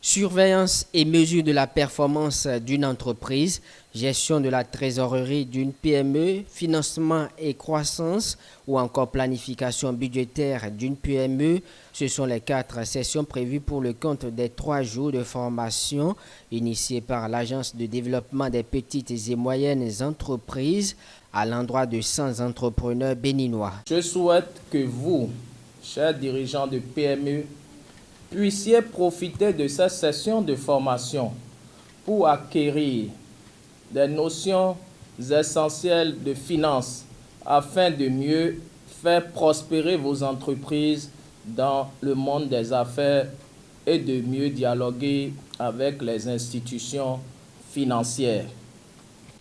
Surveillance et mesure de la performance d'une entreprise, gestion de la trésorerie d'une PME, financement et croissance ou encore planification budgétaire d'une PME, ce sont les 4 sessions prévues pour le compte des 3 jours de formation initiés par l'Agence de développement des petites et moyennes entreprises à l'endroit de 100 entrepreneurs béninois. Je souhaite que vous, chers dirigeants de PME, puissiez profiter de cette session de formation pour acquérir des notions essentielles de finance afin de mieux faire prospérer vos entreprises dans le monde des affaires et de mieux dialoguer avec les institutions financières.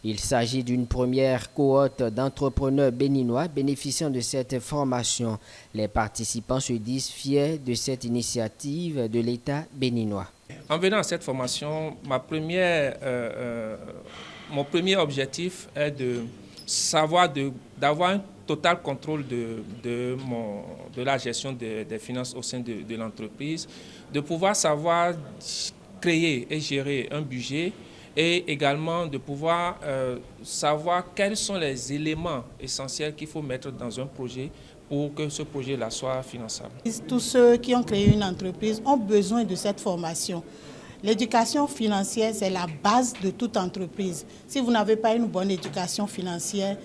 Il s'agit d'une première cohorte d'entrepreneurs béninois bénéficiant de cette formation. Les participants se disent fiers de cette initiative de l'État béninois. En venant à cette formation, mon premier objectif est d'avoir un total contrôle de la gestion des finances au sein de l'entreprise, de pouvoir savoir créer et gérer un budget, et également de pouvoir savoir quels sont les éléments essentiels qu'il faut mettre dans un projet pour que ce projet-là soit finançable. Tous ceux qui ont créé une entreprise ont besoin de cette formation. L'éducation financière, c'est la base de toute entreprise. Si vous n'avez pas une bonne éducation financière,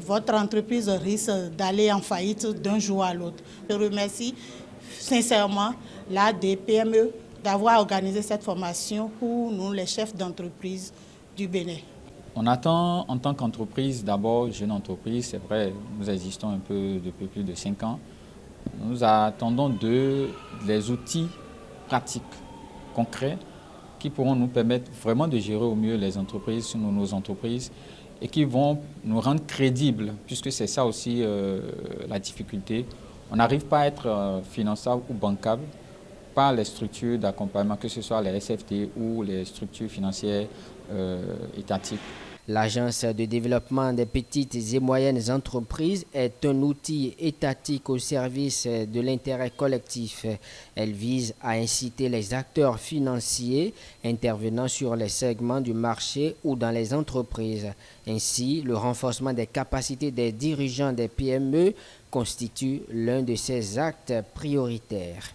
votre entreprise risque d'aller en faillite d'un jour à l'autre. Je remercie sincèrement la DPME d'avoir organisé cette formation pour nous, les chefs d'entreprise du Bénin. On attend en tant qu'entreprise, d'abord jeune entreprise, c'est vrai, nous existons un peu depuis plus de 5 ans. Nous attendons des outils pratiques, concrets, qui pourront nous permettre vraiment de gérer au mieux les entreprises, nos entreprises, et qui vont nous rendre crédibles, puisque c'est ça aussi la difficulté. On n'arrive pas à être finançable ou bancable par les structures d'accompagnement, que ce soit les SFT ou les structures financières étatiques. L'Agence de développement des petites et moyennes entreprises est un outil étatique au service de l'intérêt collectif. Elle vise à inciter les acteurs financiers intervenant sur les segments du marché ou dans les entreprises. Ainsi, le renforcement des capacités des dirigeants des PME constitue l'un de ces actes prioritaires.